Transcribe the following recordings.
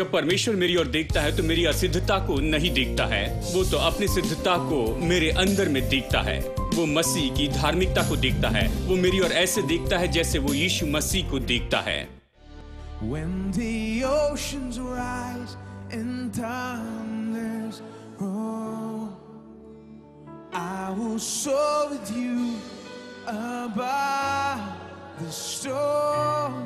जब परमेश्वर मेरी ओर देखता है तो मेरी असिद्धता को नहीं देखता है, वो तो अपनी सिद्धता को मेरे अंदर में देखता है। वो मसीह की धार्मिकता को देखता है। वो मेरी ओर ऐसे देखता है जैसे वो यीशु मसीह को देखता है। When the oceans rise and thunders roll, I will soar with you above the storm.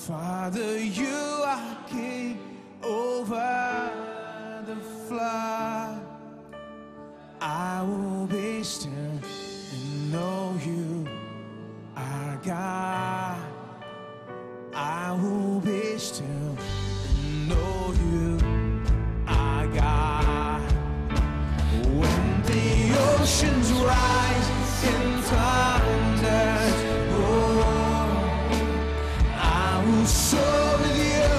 Father, you are king over the flood. I will be still and know you are God. I will be still and know you are God. When the oceans rise and thunders roar, I will soar with you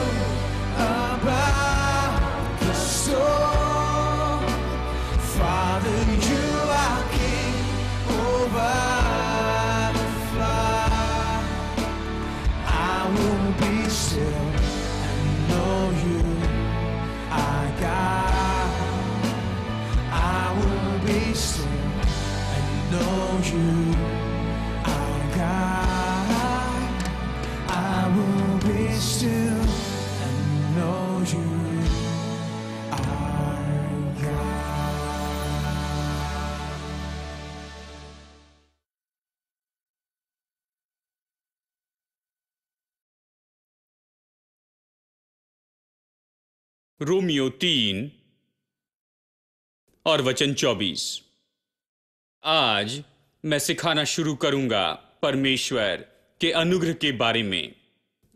above the storm. Father, you are king over the flood. I will be still and know you are God. I will be still and know you are God. I will be still and know you are God. Romeo 3 और वचन 24। आज मैं सिखाना शुरू करूंगा परमेश्वर के अनुग्रह के बारे में।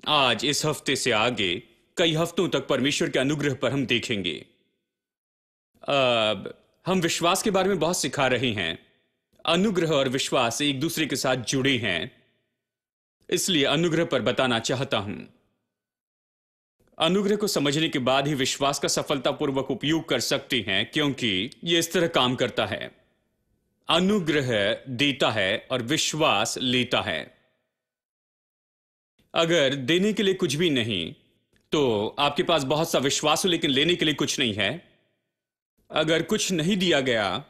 आज इस हफ्ते से आगे कई हफ्तों तक परमेश्वर के अनुग्रह पर हम देखेंगे। अब हम विश्वास के बारे में बहुत सिखा रहे हैं। अनुग्रह और विश्वास एक दूसरे के साथ जुड़े हैं, इसलिए अनुग्रह पर बताना चाहता हूं। अनुग्रह को समझने के बाद ही विश्वास का सफलतापूर्वक उपयोग कर सकते हैं, क्योंकि यह इस तरह काम करता है। अनुग्रह देता है और विश्वास लेता है। अगर देने के लिए कुछ भी नहीं तो आपके पास बहुत सा विश्वास हो, लेकिन लेने के लिए कुछ नहीं है। अगर कुछ नहीं दिया गया,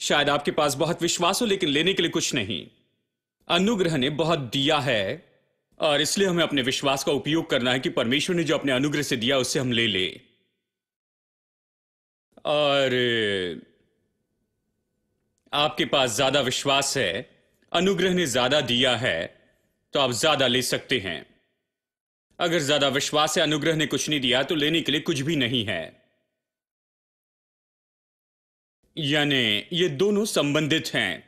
शायद आपके पास बहुत विश्वास हो, लेकिन लेने के लिए कुछ नहीं। अनुग्रह ने बहुत दिया है और इसलिए हमें अपने विश्वास का उपयोग करना है कि परमेश्वर ने जो अपने अनुग्रह से दिया उससे हम ले ले। और आपके पास ज्यादा विश्वास है, अनुग्रह ने ज्यादा दिया है, तो आप ज्यादा ले सकते हैं। अगर ज्यादा विश्वास है, अनुग्रह ने कुछ नहीं दिया, तो लेने के लिए कुछ भी नहीं है। यानी ये दोनों संबंधित हैं।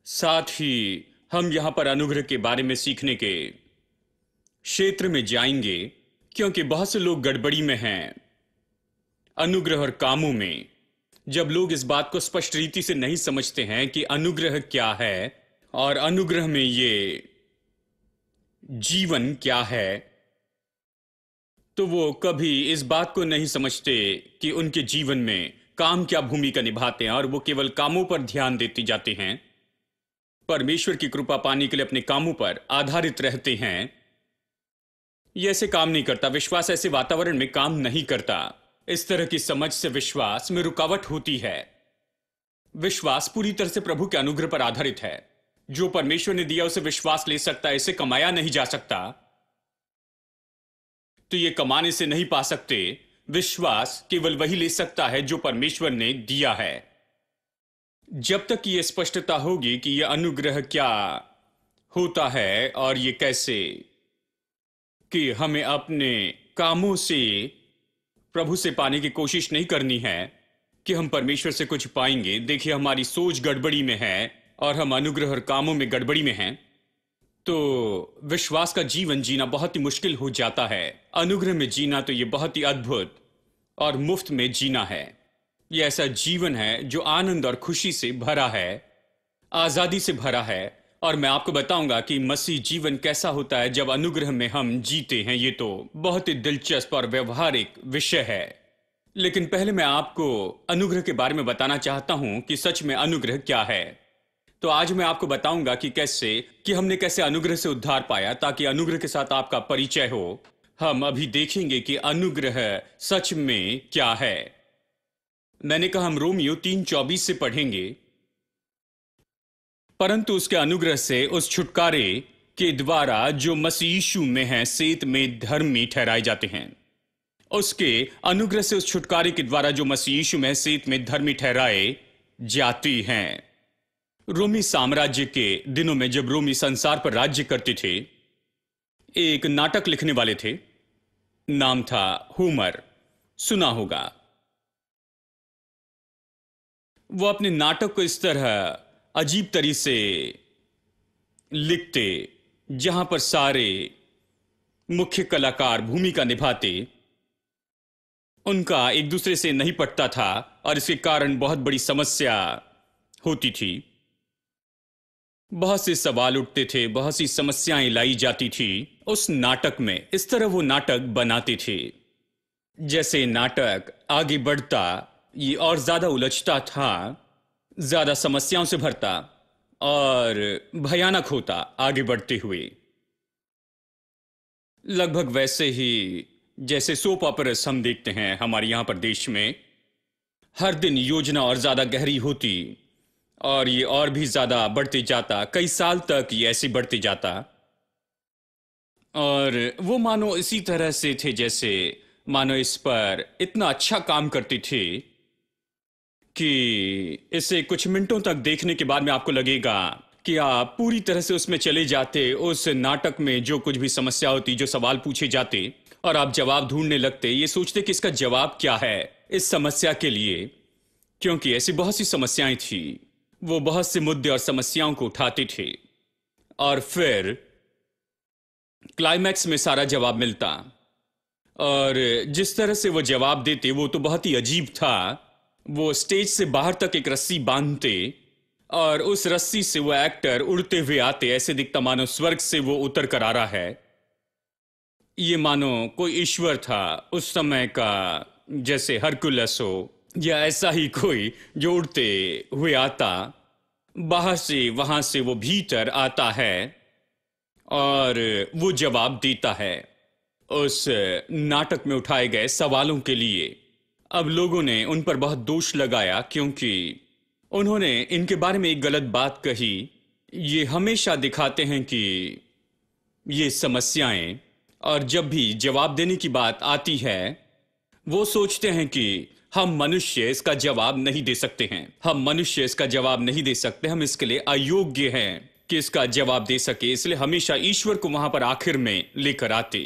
साथ ही हम यहां पर अनुग्रह के बारे में सीखने के क्षेत्र में जाएंगे, क्योंकि बहुत से लोग गड़बड़ी में हैं अनुग्रह और कामों में। जब लोग इस बात को स्पष्ट रीति से नहीं समझते हैं कि अनुग्रह क्या है और अनुग्रह में ये जीवन क्या है, तो वो कभी इस बात को नहीं समझते कि उनके जीवन में काम क्या भूमिका निभाते हैं, और वो केवल कामों पर ध्यान देते जाते हैं। परमेश्वर की कृपा पाने के लिए अपने कामों पर आधारित रहते हैं। ये ऐसे काम नहीं करता। विश्वास ऐसे वातावरण में काम नहीं करता। इस तरह की समझ से विश्वास में रुकावट होती है। विश्वास पूरी तरह से प्रभु के अनुग्रह पर आधारित है। जो परमेश्वर ने दिया उसे विश्वास ले सकता है, इसे कमाया नहीं जा सकता, तो ये कमाने से नहीं पा सकते। विश्वास केवल वही ले सकता है जो परमेश्वर ने दिया है। जब तक ये स्पष्टता होगी कि यह अनुग्रह क्या होता है और ये कैसे, कि हमें अपने कामों से प्रभु से पाने की कोशिश नहीं करनी है कि हम परमेश्वर से कुछ पाएंगे। देखिए, हमारी सोच गड़बड़ी में है और हम अनुग्रह और कामों में गड़बड़ी में हैं, तो विश्वास का जीवन जीना बहुत ही मुश्किल हो जाता है। अनुग्रह में जीना तो ये बहुत ही अद्भुत और मुफ्त में जीना है। यह ऐसा जीवन है जो आनंद और खुशी से भरा है, आजादी से भरा है। और मैं आपको बताऊंगा कि मसीह जीवन कैसा होता है जब अनुग्रह में हम जीते हैं। ये तो बहुत ही दिलचस्प और व्यवहारिक विषय है। लेकिन पहले मैं आपको अनुग्रह के बारे में बताना चाहता हूं कि सच में अनुग्रह क्या है। तो आज मैं आपको बताऊंगा कि हमने कैसे अनुग्रह से उद्धार पाया, ताकि अनुग्रह के साथ आपका परिचय हो। हम अभी देखेंगे कि अनुग्रह सच में क्या है। मैंने कहा हम रोमियो 3:24 से पढ़ेंगे। परंतु उसके अनुग्रह से उस छुटकारे के द्वारा जो मसीह यीशु में है सेत में धर्मी ठहराए जाते हैं। उसके अनुग्रह से उस छुटकारे के द्वारा जो मसीह यीशु में सेत में धर्मी ठहराए जाती हैं। रोमी साम्राज्य के दिनों में जब रोमी संसार पर राज्य करते थे, एक नाटक लिखने वाले थे, नाम था होमर, सुना होगा। वो अपने नाटक को इस तरह अजीब तरीके से लिखते जहां पर सारे मुख्य कलाकार भूमिका निभाते, उनका एक दूसरे से नहीं पटता था और इसके कारण बहुत बड़ी समस्या होती थी। बहुत से सवाल उठते थे, बहुत सी समस्याएं लाई जाती थी उस नाटक में। इस तरह वो नाटक बनाते थे। जैसे नाटक आगे बढ़ता, ये और ज्यादा उलझता था, ज्यादा समस्याओं से भरता और भयानक होता आगे बढ़ते हुए। लगभग वैसे ही जैसे सोप ऑपरेस हम देखते हैं हमारे यहां पर देश में। हर दिन योजना और ज्यादा गहरी होती और ये और भी ज्यादा बढ़ते जाता, कई साल तक ये ऐसे बढ़ते जाता। और वो मानो इसी तरह से थे जैसे मानो इस पर इतना अच्छा काम करते थे कि इसे कुछ मिनटों तक देखने के बाद में आपको लगेगा कि आप पूरी तरह से उसमें चले जाते। उस नाटक में जो कुछ भी समस्या होती, जो सवाल पूछे जाते और आप जवाब ढूंढने लगते, ये सोचते कि इसका जवाब क्या है इस समस्या के लिए, क्योंकि ऐसी बहुत सी समस्याएं थी। वो बहुत से मुद्दे और समस्याओं को उठाते थे और फिर क्लाइमैक्स में सारा जवाब मिलता। और जिस तरह से वो जवाब देते वो तो बहुत ही अजीब था। वो स्टेज से बाहर तक एक रस्सी बांधते और उस रस्सी से वो एक्टर उड़ते हुए आते, ऐसे दिखता मानो स्वर्ग से वो उतर कर आ रहा है। ये मानो कोई ईश्वर था उस समय का, जैसे हरकुलस हो या ऐसा ही कोई जो उड़ते हुए आता, बाहर से वहां से वो भीतर आता है और वो जवाब देता है उस नाटक में उठाए गए सवालों के लिए। अब लोगों ने उन पर बहुत दोष लगाया क्योंकि उन्होंने इनके बारे में एक गलत बात कही। ये हमेशा दिखाते हैं कि ये समस्याएं, और जब भी जवाब देने की बात आती है वो सोचते हैं कि हम मनुष्य इसका जवाब नहीं दे सकते हैं, हम मनुष्य इसका जवाब नहीं दे सकते, हम इसके लिए अयोग्य हैं कि इसका जवाब दे सके। इसलिए हमेशा ईश्वर को वहां पर आखिर में लेकर आते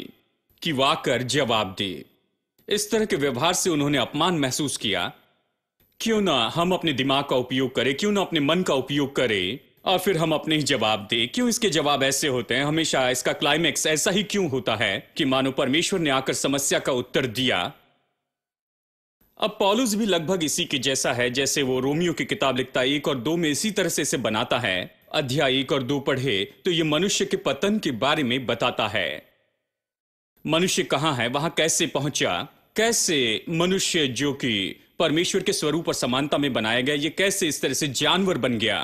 कि वो आकर जवाब दे। इस तरह के व्यवहार से उन्होंने अपमान महसूस किया। क्यों ना हम अपने दिमाग का उपयोग करें, क्यों ना अपने मन का उपयोग करें और फिर हम अपने ही जवाब दें। क्यों इसके जवाब ऐसे होते हैं, हमेशा इसका क्लाइमैक्स ऐसा ही क्यों होता है कि मानो परमेश्वर ने आकर समस्या का उत्तर दिया। अब पौलुस भी लगभग इसी के जैसा है, जैसे वो रोमियो की किताब लिखता है 1 और 2 में इसी तरह से इसे बनाता है। अध्याय 1 और 2 पढ़े तो ये मनुष्य के पतन के बारे में बताता है। मनुष्य कहां है, वहां कैसे पहुंचा, कैसे मनुष्य जो कि परमेश्वर के स्वरूप और समानता में बनाया गया, ये कैसे इस तरह से जानवर बन गया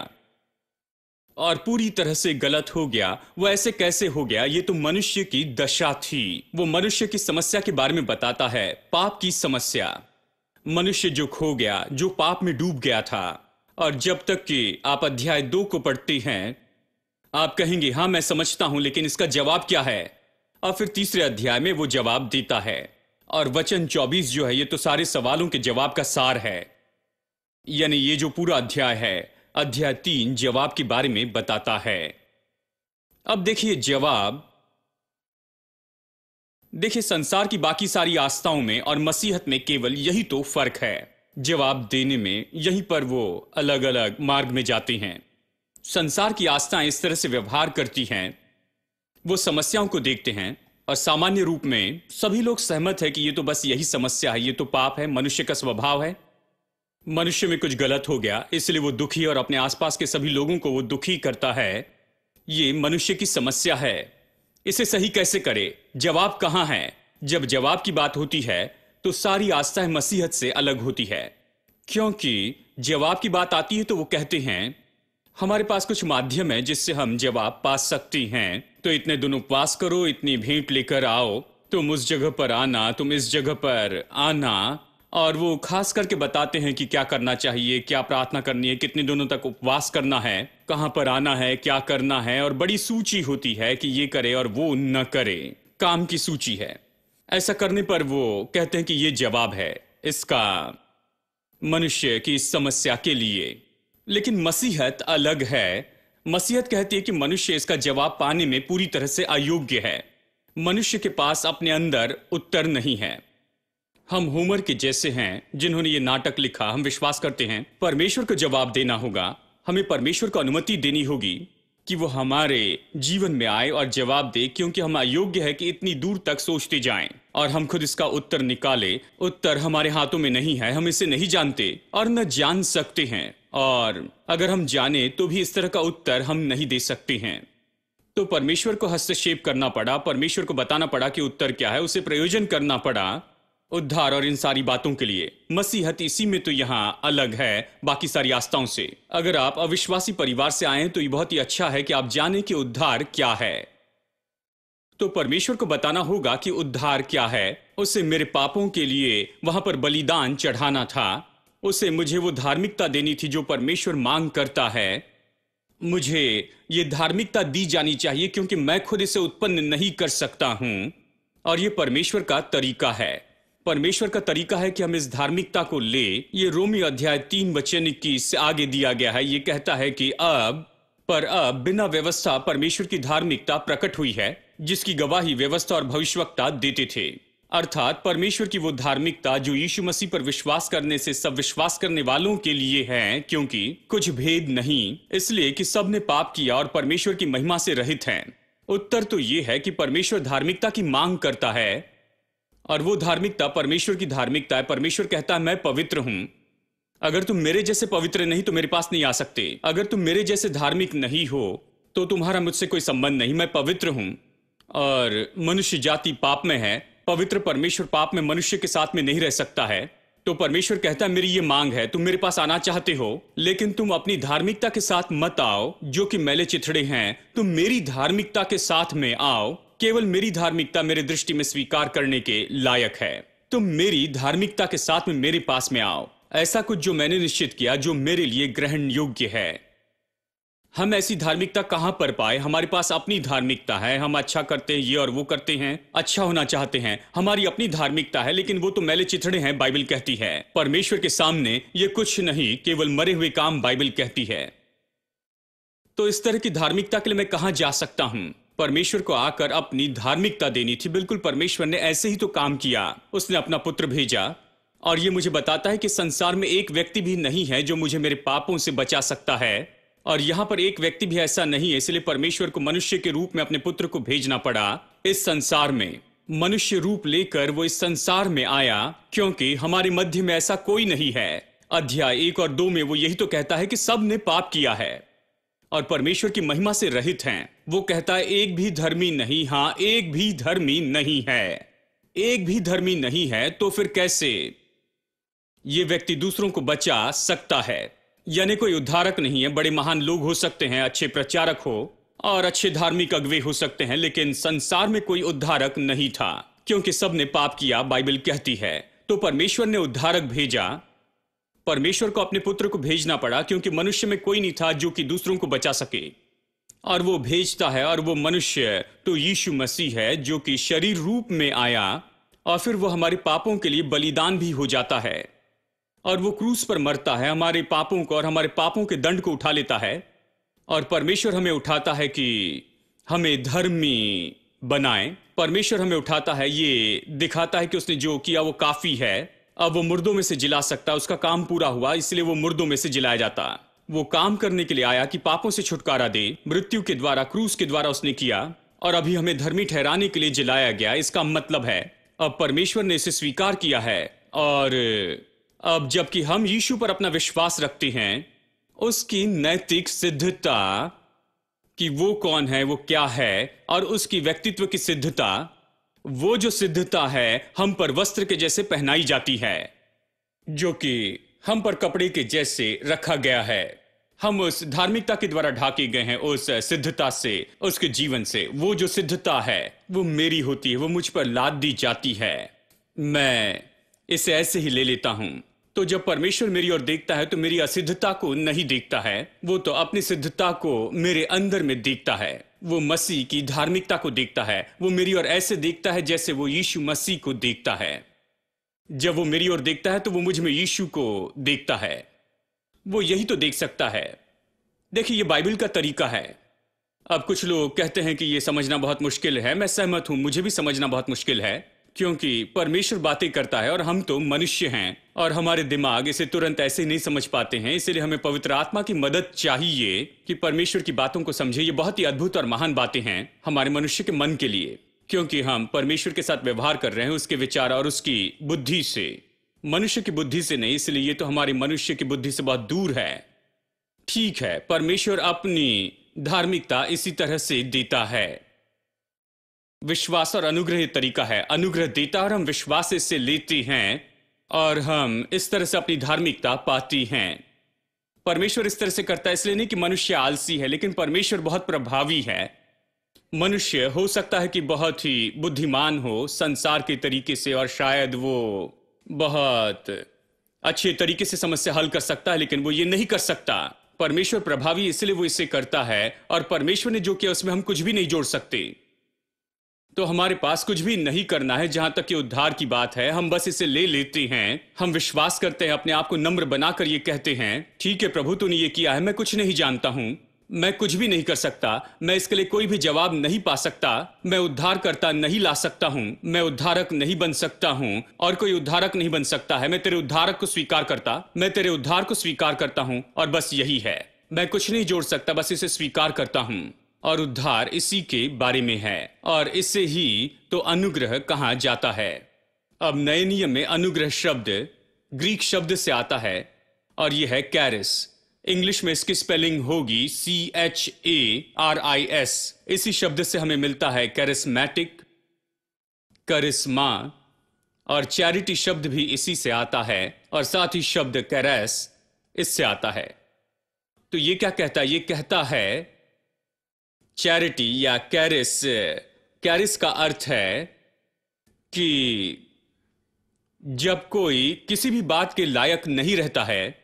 और पूरी तरह से गलत हो गया। वो ऐसे कैसे हो गया, ये तो मनुष्य की दशा थी। वो मनुष्य की समस्या के बारे में बताता है, पाप की समस्या। मनुष्य जो खो गया, जो पाप में डूब गया था। और जब तक कि आप अध्याय 2 को पढ़ते हैं आप कहेंगे हां मैं समझता हूं, लेकिन इसका जवाब क्या है। और फिर तीसरे अध्याय में वो जवाब देता है। और वचन 24 जो है ये तो सारे सवालों के जवाब का सार है। यानी ये जो पूरा अध्याय है, अध्याय 3 जवाब के बारे में बताता है। अब देखिए जवाब, देखिए संसार की बाकी सारी आस्थाओं में और मसीहत में केवल यही तो फर्क है, जवाब देने में। यहीं पर वो अलग अलग मार्ग में जाते हैं। संसार की आस्थाएं इस तरह से व्यवहार करती हैं, वो समस्याओं को देखते हैं और सामान्य रूप में सभी लोग सहमत है कि ये तो बस यही समस्या है, ये तो पाप है, मनुष्य का स्वभाव है, मनुष्य में कुछ गलत हो गया इसलिए वो दुखी और अपने आसपास के सभी लोगों को वो दुखी करता है। ये मनुष्य की समस्या है, इसे सही कैसे करे। जवाब कहां है। जब जवाब की बात होती है तो सारी आस्थाएं मसीहत से अलग होती है, क्योंकि जवाब की बात आती है तो वो कहते हैं हमारे पास कुछ माध्यम है जिससे हम जवाब पा सकते हैं। तो इतने दिन उपवास करो, इतनी भेंट लेकर आओ, तुम उस जगह पर आना, तुम इस जगह पर आना। और वो खास करके बताते हैं कि क्या करना चाहिए, क्या प्रार्थना करनी है, कितने दिनों तक उपवास करना है, कहाँ पर आना है, क्या करना है। और बड़ी सूची होती है कि ये करे और वो न करे, काम की सूची है। ऐसा करने पर वो कहते हैं कि ये जवाब है इसका मनुष्य की इस समस्या के लिए। लेकिन मसीहत अलग है। मसीहत कहती है कि मनुष्य इसका जवाब पाने में पूरी तरह से अयोग्य है। मनुष्य के पास अपने अंदर उत्तर नहीं है। हम होमर के जैसे हैं जिन्होंने ये नाटक लिखा। हम विश्वास करते हैं परमेश्वर को जवाब देना होगा। हमें परमेश्वर को अनुमति देनी होगी कि वो हमारे जीवन में आए और जवाब दे, क्योंकि हम अयोग्य है कि इतनी दूर तक सोचते जाएं और हम खुद इसका उत्तर निकाले। उत्तर हमारे हाथों में नहीं है, हम इसे नहीं जानते और न जान सकते हैं। और अगर हम जाने तो भी इस तरह का उत्तर हम नहीं दे सकते हैं। तो परमेश्वर को हस्तक्षेप करना पड़ा, परमेश्वर को बताना पड़ा कि उत्तर क्या है, उसे प्रयोजन करना पड़ा उद्धार और इन सारी बातों के लिए। मसीहत इसी में तो यहां अलग है बाकी सारी आस्थाओं से। अगर आप अविश्वासी परिवार से आए तो ये बहुत ही अच्छा है कि आप जाने कि उद्धार क्या है। तो परमेश्वर को बताना होगा कि उद्धार क्या है। उसे मेरे पापों के लिए वहां पर बलिदान चढ़ाना था। उसे मुझे वो धार्मिकता देनी थी जो परमेश्वर मांग करता है। मुझे ये धार्मिकता दी जानी चाहिए क्योंकि मैं खुद इसे उत्पन्न नहीं कर सकता हूं। और ये परमेश्वर का तरीका है। परमेश्वर का तरीका है कि हम इस धार्मिकता को ले। ये रोमी अध्याय 3:21 से आगे दिया गया है। ये कहता है कि अब बिना व्यवस्था परमेश्वर की धार्मिकता प्रकट हुई है, जिसकी गवाही व्यवस्था और भविष्यवक्ता देते थे। अर्थात परमेश्वर की वो धार्मिकता जो यीशु मसीह पर विश्वास करने से सब विश्वास करने वालों के लिए है, क्योंकि कुछ भेद नहीं, इसलिए कि सब ने पाप किया और परमेश्वर की महिमा से रहित हैं। उत्तर तो ये है कि परमेश्वर धार्मिकता की मांग करता है और वो धार्मिकता परमेश्वर की धार्मिकता है। परमेश्वर कहता है मैं पवित्र हूं। अगर तुम मेरे जैसे पवित्र नहीं तो मेरे पास नहीं आ सकते। अगर तुम मेरे जैसे धार्मिक नहीं हो तो तुम्हारा मुझसे कोई संबंध नहीं। मैं पवित्र हूं और मनुष्य जाति पाप में है। पवित्र परमेश्वर पाप में मनुष्य के साथ में नहीं रह सकता है। तो परमेश्वर कहता है मेरी ये मांग है, तुम मेरे पास आना चाहते हो लेकिन तुम अपनी धार्मिकता के साथ मत आओ जो कि मैले चिथड़े हैं। तुम मेरी धार्मिकता के साथ में आओ। केवल मेरी धार्मिकता मेरे दृष्टि में स्वीकार करने के लायक है। तुम मेरी धार्मिकता के साथ में मेरे पास में आओ। ऐसा कुछ जो मैंने निश्चित किया, जो मेरे लिए ग्रहण योग्य है। हम ऐसी धार्मिकता कहां पर पाए? हमारे पास अपनी धार्मिकता है। हम अच्छा करते हैं, ये और वो करते हैं, अच्छा होना चाहते हैं। हमारी अपनी धार्मिकता है, लेकिन वो तो मैले चिथड़े हैं, बाइबल कहती है। परमेश्वर के सामने ये कुछ नहीं, केवल मरे हुए काम, बाइबल कहती है। तो इस तरह की धार्मिकता के लिए मैं कहां जा सकता हूं? परमेश्वर को आकर अपनी धार्मिकता देनी थी। बिल्कुल परमेश्वर ने ऐसे ही तो काम किया। उसने अपना पुत्र भेजा और ये मुझे बताता है कि संसार में एक व्यक्ति भी नहीं है जो मुझे मेरे पापों से बचा सकता है। और यहां पर एक व्यक्ति भी ऐसा नहीं है, इसलिए परमेश्वर को मनुष्य के रूप में अपने पुत्र को भेजना पड़ा इस संसार में। मनुष्य रूप लेकर वो इस संसार में आया क्योंकि हमारे मध्य में ऐसा कोई नहीं है। अध्याय 1 और 2 में वो यही तो कहता है कि सब ने पाप किया है और परमेश्वर की महिमा से रहित हैं। वो कहता है एक भी धर्मी नहीं। हाँ, एक भी धर्मी नहीं है। एक भी धर्मी नहीं है तो फिर कैसे ये व्यक्ति दूसरों को बचा सकता है? यानी कोई उद्धारक नहीं है। बड़े महान लोग हो सकते हैं, अच्छे प्रचारक हो और अच्छे धार्मिक अगुवे हो सकते हैं, लेकिन संसार में कोई उद्धारक नहीं था क्योंकि सब ने पाप किया, बाइबल कहती है। तो परमेश्वर ने उद्धारक भेजा। परमेश्वर को अपने पुत्र को भेजना पड़ा क्योंकि मनुष्य में कोई नहीं था जो कि दूसरों को बचा सके। और वो भेजता है और वो मनुष्य तो यीशु मसीह है जो कि शरीर रूप में आया और फिर वो हमारे पापों के लिए बलिदान भी हो जाता है और वो क्रूस पर मरता है हमारे पापों को और हमारे पापों के दंड को उठा लेता है। और परमेश्वर हमें उठाता है कि हमें धर्मी बनाए। परमेश्वर हमें उठाता है, ये दिखाता है कि उसने जो किया वो काफी है। अब वो मुर्दों में से जिला सकता, उसका काम पूरा हुआ, इसलिए वो मुर्दों में से जिलाया जाता। वो काम करने के लिए आया कि पापों से छुटकारा दे। मृत्यु के द्वारा, क्रूस के द्वारा उसने किया और अभी हमें धर्मी ठहराने के लिए जिलाया गया। इसका मतलब है अब परमेश्वर ने इसे स्वीकार किया है और अब जबकि हम यीशु पर अपना विश्वास रखते हैं, उसकी नैतिक सिद्धता कि वो कौन है, वो क्या है, और उसकी व्यक्तित्व की सिद्धता, वो जो सिद्धता है हम पर वस्त्र के जैसे पहनाई जाती है, जो कि हम पर कपड़े के जैसे रखा गया है। हम उस धार्मिकता के द्वारा ढाके गए हैं, उस सिद्धता से, उसके जीवन से। वो जो सिद्धता है वो मेरी होती है, वो मुझ पर लाद दी जाती है, मैं इसे ऐसे ही ले लेता हूं। तो जब परमेश्वर मेरी ओर देखता है तो मेरी असिद्धता को नहीं देखता है, वो तो अपनी सिद्धता को मेरे अंदर में देखता है। वो मसीह की धार्मिकता को देखता है। वो मेरी ओर ऐसे देखता है जैसे वो यीशु मसीह को देखता है। जब वो मेरी ओर देखता है तो वो मुझ में यीशु को देखता है। वो यही तो देख सकता है। देखिए, ये बाइबल का तरीका है। अब कुछ लोग कहते हैं कि ये समझना बहुत मुश्किल है। मैं सहमत हूं, मुझे भी समझना बहुत मुश्किल है, क्योंकि परमेश्वर बातें करता है और हम तो मनुष्य हैं और हमारे दिमाग इसे तुरंत ऐसे नहीं समझ पाते हैं। इसलिए हमें पवित्र आत्मा की मदद चाहिए कि परमेश्वर की बातों को समझे। ये बहुत ही अद्भुत और महान बातें हैं हमारे मनुष्य के मन के लिए, क्योंकि हम परमेश्वर के साथ व्यवहार कर रहे हैं उसके विचार और उसकी बुद्धि से, मनुष्य की बुद्धि से नहीं। इसलिए ये तो हमारी मनुष्य की बुद्धि से बहुत दूर है। ठीक है, परमेश्वर अपनी धार्मिकता इसी तरह से देता है। विश्वास और अनुग्रह तरीका है। अनुग्रह देता और हम विश्वास इससे लेते हैं और हम इस तरह से अपनी धार्मिकता पाती हैं। परमेश्वर इस तरह से करता है, इसलिए नहीं कि मनुष्य आलसी है, लेकिन परमेश्वर बहुत प्रभावी है। मनुष्य हो सकता है कि बहुत ही बुद्धिमान हो संसार के तरीके से और शायद वो बहुत अच्छे तरीके से समस्या हल कर सकता है, लेकिन वो ये नहीं कर सकता। परमेश्वर प्रभावी, इसलिए वो इसे करता है और परमेश्वर ने जो किया उसमें हम कुछ भी नहीं जोड़ सकते। तो हमारे पास कुछ भी नहीं करना है। जहां तक कि उद्धार की बात है, हम बस इसे ले लेते हैं। हम विश्वास करते हैं, अपने आप को नम्र बनाकर ये कहते हैं, ठीक है प्रभु तूने ये किया है, मैं कुछ नहीं जानता हूं, मैं कुछ भी नहीं कर सकता, मैं इसके लिए कोई भी जवाब नहीं पा सकता, मैं उद्धारकर्ता नहीं ला सकता हूं, मैं उद्धारक नहीं बन सकता हूं और कोई उद्धारक नहीं बन सकता है। मैं तेरे उद्धारक को स्वीकार करता, मैं तेरे उद्धार को स्वीकार करता हूं और बस यही है। मैं कुछ नहीं जोड़ सकता, बस इसे स्वीकार करता हूं और उद्धार इसी के बारे में है और इसे ही तो अनुग्रह कहा जाता है। अब नए नियम में अनुग्रह शब्द ग्रीक शब्द से आता है और यह है कैरिस। इंग्लिश में इसकी स्पेलिंग होगी CHARIS। इसी शब्द से हमें मिलता है कैरिस्मैटिक, करिश्मा और चैरिटी शब्द भी इसी से आता है और साथ ही शब्द कैरेस इससे आता है। तो ये क्या कहता है? ये कहता है चैरिटी या कैरिस। कैरिस का अर्थ है कि जब कोई किसी भी बात के लायक नहीं रहता है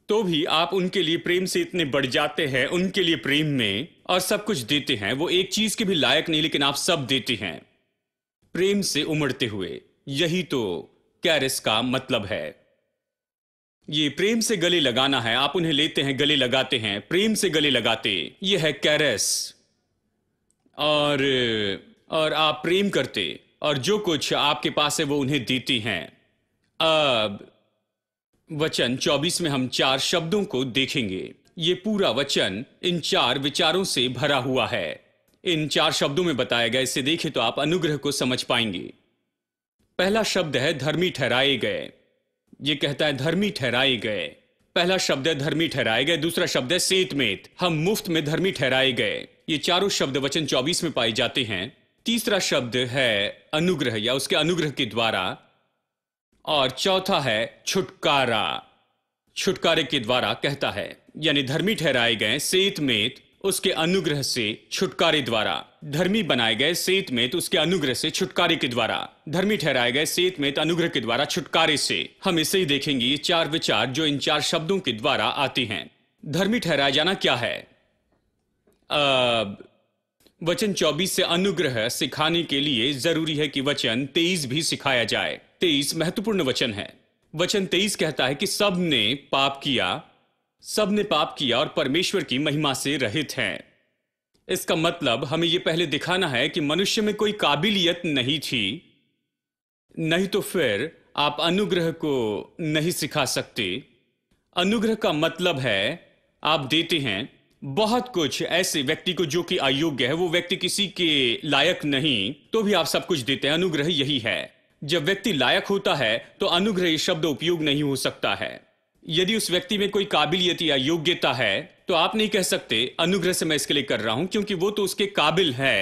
तो भी आप उनके लिए प्रेम से इतने बढ़ जाते हैं, उनके लिए प्रेम में, और सब कुछ देते हैं। वो एक चीज के भी लायक नहीं, लेकिन आप सब देते हैं प्रेम से उमड़ते हुए। यही तो कैरिस का मतलब है। ये प्रेम से गले लगाना है। आप उन्हें लेते हैं, गले लगाते हैं, प्रेम से गले लगाते, ये है कैरिस। और आप प्रेम करते और जो कुछ आपके पास है वो उन्हें देती हैं। अब वचन 24 में हम 4 शब्दों को देखेंगे। ये पूरा वचन इन 4 विचारों से भरा हुआ है। इन 4 शब्दों में बताया गया, इसे देखें तो आप अनुग्रह को समझ पाएंगे। पहला शब्द है धर्मी ठहराए गए। ये कहता है धर्मी ठहराए गए। पहला शब्द है धर्मी ठहराए गए। दूसरा शब्द है सेतमेत, हम मुफ्त में धर्मी ठहराए गए। ये चारों शब्द वचन 24 में पाए जाते हैं। तीसरा शब्द है अनुग्रह या उसके अनुग्रह के द्वारा, और चौथा है छुटकारा, छुटकारे के द्वारा कहता है। यानी धर्मी ठहराए गए सेतमेत, उसके अनुग्रह से छुटकारे द्वारा। धर्मी बनाए गए सेतमेत, उसके अनुग्रह से छुटकारे के द्वारा। धर्मी ठहराए गए सेतमेत, अनुग्रह के द्वारा, छुटकारे से। हम इसे ही देखेंगे, ये 4 विचार जो इन 4 शब्दों के द्वारा आते हैं। धर्मी ठहराया जाना क्या है? वचन 24 से अनुग्रह सिखाने के लिए जरूरी है कि वचन 23 भी सिखाया जाए। 23 महत्वपूर्ण वचन है। वचन 23 कहता है कि सब ने पाप किया और परमेश्वर की महिमा से रहित हैं। इसका मतलब हमें यह पहले दिखाना है कि मनुष्य में कोई काबिलियत नहीं थी, नहीं तो फिर आप अनुग्रह को नहीं सिखा सकते। अनुग्रह का मतलब है आप देते हैं बहुत कुछ ऐसे व्यक्ति को जो कि अयोग्य है, वो व्यक्ति किसी के लायक नहीं, तो भी आप सब कुछ देते हैं। अनुग्रह यही है। जब व्यक्ति लायक होता है तो अनुग्रह ये शब्द उपयोग नहीं हो सकता है। यदि उस व्यक्ति में कोई काबिलियत या योग्यता है तो आप नहीं कह सकते अनुग्रह से मैं इसके लिए कर रहा हूं, क्योंकि वो तो उसके काबिल है।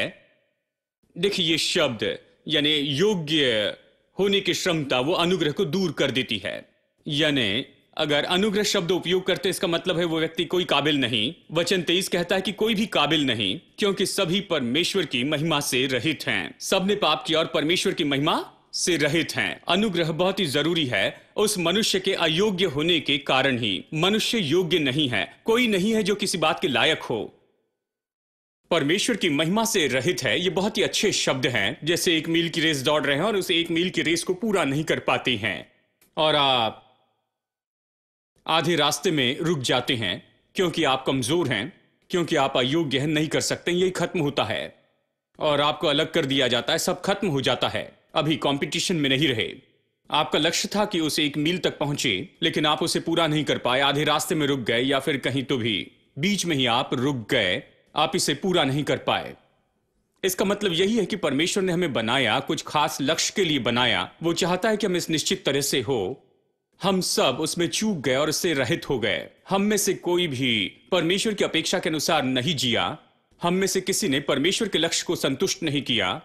देखिए, ये शब्द यानी योग्य होने की क्षमता वो अनुग्रह को दूर कर देती है। यानी अगर अनुग्रह शब्द उपयोग करते इसका मतलब है वो व्यक्ति कोई काबिल नहीं। वचन 23 कहता है कि कोई भी काबिल नहीं, क्योंकि सभी परमेश्वर की महिमा से रहित हैं। सबने पाप किया और परमेश्वर की महिमा से रहित हैं। अनुग्रह बहुत ही जरूरी है उस मनुष्य के अयोग्य होने के कारण ही। मनुष्य योग्य नहीं है, कोई नहीं है जो किसी बात के लायक हो। परमेश्वर की महिमा से रहित है। ये बहुत ही अच्छे शब्द हैं। जैसे एक मील की रेस दौड़ रहे हैं और उस एक मील की रेस को पूरा नहीं कर पाते हैं और आप आधे रास्ते में रुक जाते हैं क्योंकि आप कमजोर हैं, क्योंकि आप अयोग्य हैं, नहीं कर सकते। यही खत्म होता है और आपको अलग कर दिया जाता है, सब खत्म हो जाता है। अभी कंपटीशन में नहीं रहे। आपका लक्ष्य था कि उसे एक मील तक पहुंचे, लेकिन आप उसे पूरा नहीं कर पाए, आधे रास्ते में रुक गए या फिर कहीं तो भी बीच में ही आप रुक गए, आप इसे पूरा नहीं कर पाए। इसका मतलब यही है कि परमेश्वर ने हमें बनाया, कुछ खास लक्ष्य के लिए बनाया। वो चाहता है कि हम इस निश्चित तरह से हो। हम सब उसमें चूक गए और इससे रहित हो गए। हम में से कोई भी परमेश्वर की अपेक्षा के अनुसार नहीं जिया। हम में से किसी ने परमेश्वर के लक्ष्य को संतुष्ट नहीं किया।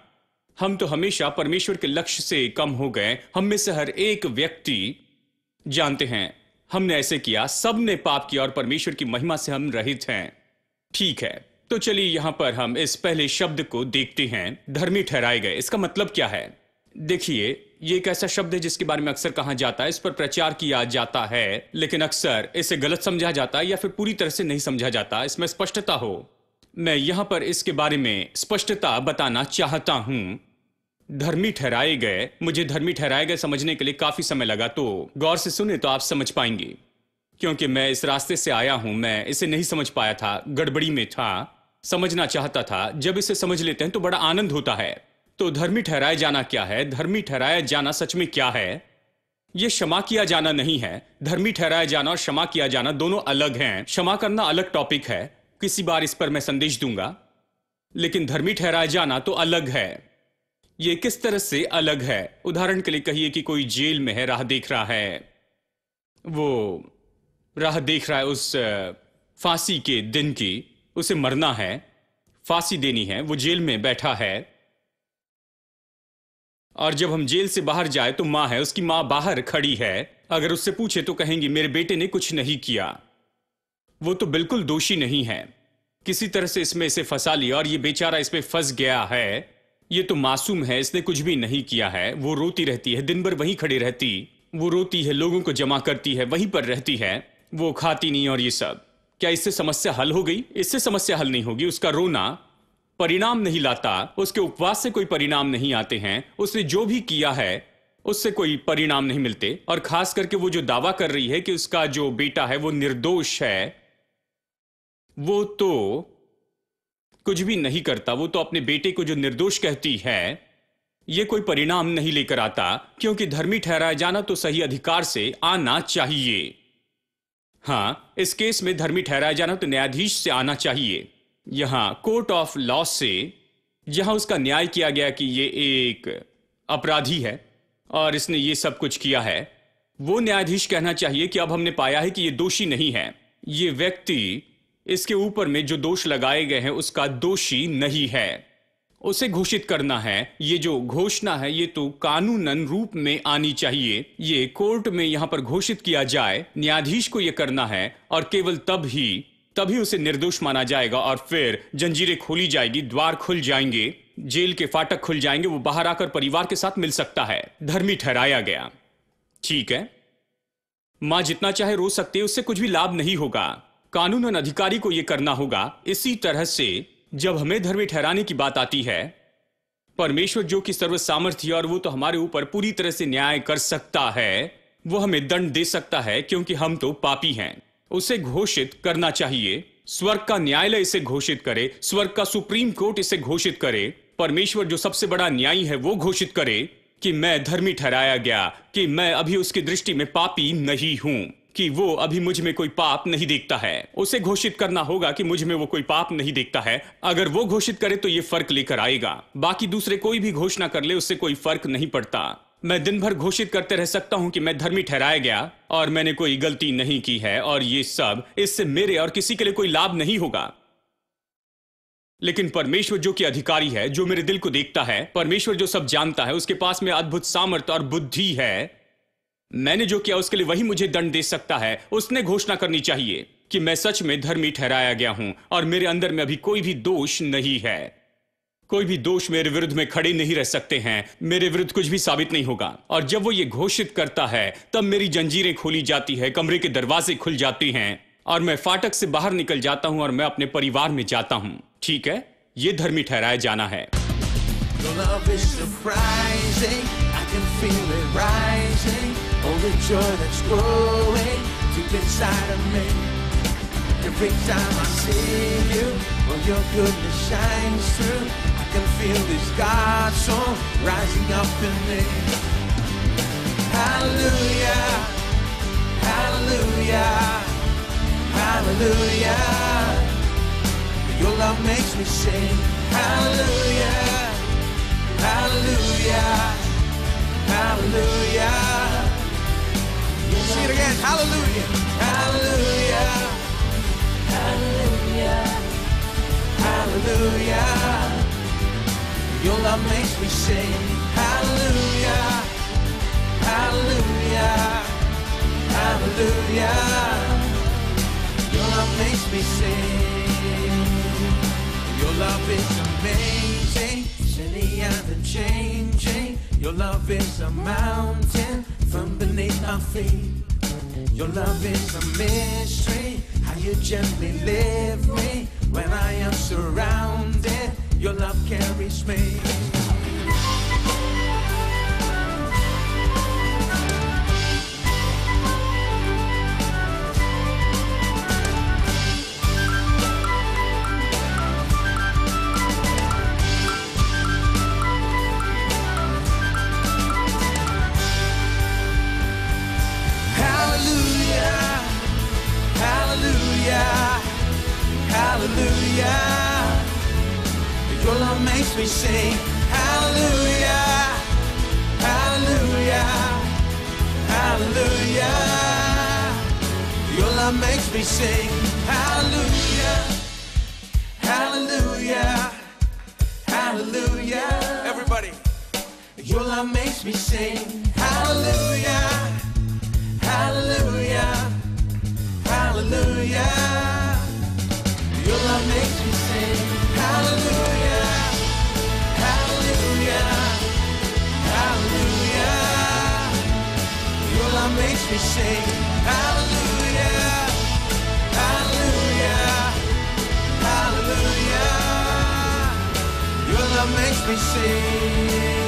हम तो हमेशा परमेश्वर के लक्ष्य से कम हो गए। हम में से हर एक व्यक्ति जानते हैं हमने ऐसे किया, सबने पाप किया और परमेश्वर की महिमा से हम रहित हैं। ठीक है, तो चलिए यहां पर हम इस पहले शब्द को देखते हैं, धर्मी ठहराए गए। इसका मतलब क्या है? देखिए, ये एक ऐसा शब्द है जिसके बारे में अक्सर कहा जाता है, इस पर प्रचार किया जाता है, लेकिन अक्सर इसे गलत समझा जाता है या फिर पूरी तरह से नहीं समझा जाता। इसमें स्पष्टता हो, मैं यहां पर इसके बारे में स्पष्टता बताना चाहता हूं। धर्मी ठहराए गए, मुझे धर्मी ठहराए गए समझने के लिए काफी समय लगा, तो गौर से सुने तो आप समझ पाएंगे, क्योंकि मैं इस रास्ते से आया हूं। मैं इसे नहीं समझ पाया था, गड़बड़ी में था, समझना चाहता था। जब इसे समझ लेते हैं तो बड़ा आनंद होता है। तो धर्मी ठहराया जाना क्या है? धर्मी ठहराया जाना सच में क्या है? यह क्षमा किया जाना नहीं है। धर्मी ठहराया जाना और क्षमा किया जाना दोनों अलग हैं। क्षमा करना अलग टॉपिक है, किसी बार इस पर मैं संदेश दूंगा, लेकिन धर्मी ठहराया जाना तो अलग है। यह किस तरह से अलग है? उदाहरण के लिए कहिए कि कोई जेल में है, राह देख रहा है, वो राह देख रहा है उस फांसी के दिन की, उसे मरना है, फांसी देनी है, वो जेल में बैठा है। और जब हम जेल से बाहर जाए तो माँ है, उसकी माँ बाहर खड़ी है। अगर उससे पूछे तो कहेंगी मेरे बेटे ने कुछ नहीं किया, वो तो बिल्कुल दोषी नहीं है, किसी तरह से इसमें इसे फंसा लिया और ये बेचारा इसमें फंस गया है, ये तो मासूम है, इसने कुछ भी नहीं किया है। वो रोती रहती है, दिन भर वहीं खड़ी रहती, वो रोती है, लोगों को जमा करती है, वहीं पर रहती है, वो खाती नहीं और ये सब। क्या इससे समस्या हल हो गई? इससे समस्या हल नहीं होगी। उसका रोना परिणाम नहीं लाता, उसके उपवास से कोई परिणाम नहीं आते हैं, उसने जो भी किया है उससे कोई परिणाम नहीं मिलते। और खास करके वो जो दावा कर रही है कि उसका जो बेटा है वो निर्दोष है, वो तो कुछ भी नहीं करता। वो तो अपने बेटे को जो निर्दोष कहती है, ये कोई परिणाम नहीं लेकर आता, क्योंकि धर्मी ठहराया जाना तो सही अधिकार से आना चाहिए। हां, इस केस में धर्मी ठहराया जाना तो न्यायाधीश से आना चाहिए, यहां कोर्ट ऑफ लॉ से, जहां उसका न्याय किया गया कि ये एक अपराधी है और इसने ये सब कुछ किया है। वो न्यायाधीश कहना चाहिए कि अब हमने पाया है कि ये दोषी नहीं है, ये व्यक्ति इसके ऊपर में जो दोष लगाए गए हैं उसका दोषी नहीं है, उसे घोषित करना है। ये जो घोषणा है ये तो कानूनन रूप में आनी चाहिए, ये कोर्ट में यहां पर घोषित किया जाए, न्यायाधीश को ये करना है और केवल तभी उसे निर्दोष माना जाएगा और फिर जंजीरें खोली जाएगी, द्वार खुल जाएंगे, जेल के फाटक खुल जाएंगे, वो बाहर आकर परिवार के साथ मिल सकता है। धर्मी ठहराया गया, ठीक है। मां जितना चाहे रो सकती है, उससे कुछ भी लाभ नहीं होगा, कानूनन अधिकारी को यह करना होगा। इसी तरह से जब हमें धर्मी ठहराने की बात आती है, परमेश्वर जो कि सर्वसामर्थ्य और वो तो हमारे ऊपर पूरी तरह से न्याय कर सकता है, वो हमें दंड दे सकता है क्योंकि हम तो पापी हैं। उसे घोषित करना चाहिए, स्वर्ग का न्यायालय इसे घोषित करे, स्वर्ग का सुप्रीम कोर्ट इसे घोषित करे, परमेश्वर जो सबसे बड़ा न्यायी है वो घोषित करे कि मैं धर्मी ठहराया गया, कि मैं अभी उसकी दृष्टि में पापी नहीं हूं, कि वो अभी मुझ में कोई पाप नहीं देखता है। उसे घोषित करना होगा कि मुझ में वो कोई पाप नहीं देखता है। अगर वो घोषित करे तो ये फर्क लेकर आएगा, बाकी दूसरे कोई भी घोषणा कर ले उससे कोई फर्क नहीं पड़ता। मैं दिन भर घोषित करते रह सकता हूं कि मैं धर्मी ठहराया गया और मैंने कोई गलती नहीं की है और ये सब, इससे मेरे और किसी के लिए कोई लाभ नहीं होगा। लेकिन परमेश्वर जो कि अधिकारी है, जो मेरे दिल को देखता है, परमेश्वर जो सब जानता है, उसके पास में अद्भुत सामर्थ्य और बुद्धि है, मैंने जो किया उसके लिए वही मुझे दंड दे सकता है। उसने घोषणा करनी चाहिए कि मैं सच में धर्मी ठहराया गया हूं और मेरे अंदर में अभी कोई भी दोष नहीं है। कोई भी दोष मेरे विरुद्ध में खड़े नहीं रह सकते हैं, मेरे विरुद्ध कुछ भी साबित नहीं होगा। और जब वो ये घोषित करता है तब मेरी जंजीरें खोली जाती है, कमरे के दरवाजे खुल जाती हैं और मैं फाटक से बाहर निकल जाता हूं और मैं अपने परिवार में जाता हूं। ठीक है, ये धर्मी ठहराया जाना है। Your love is surprising, I can feel it rising. Oh, the joy that's growing deep inside of me. Every time I see you, oh, your goodness shines through. I can feel this God song rising up in me. Hallelujah, hallelujah, hallelujah. Your love makes me sing. Hallelujah, hallelujah, hallelujah. Sing it again. Hallelujah, hallelujah, hallelujah, hallelujah. Your love makes me sing. Hallelujah, hallelujah, hallelujah. Your love makes me sing. Your love is amazing, steady and unchanging. Your love is a mountain from beneath our feet. Your love is a mystery, how you gently lift me when I am surrounded. Your love carries me. Hallelujah, your love makes me sing. Hallelujah, hallelujah, hallelujah. Your love makes me sing. Hallelujah, hallelujah, hallelujah. Everybody, your love makes me sing. Hallelujah, hallelujah, hallelujah. Your love makes me sing. Hallelujah, hallelujah, hallelujah. Your love makes me sing. Hallelujah, hallelujah, hallelujah. Your love makes me sing.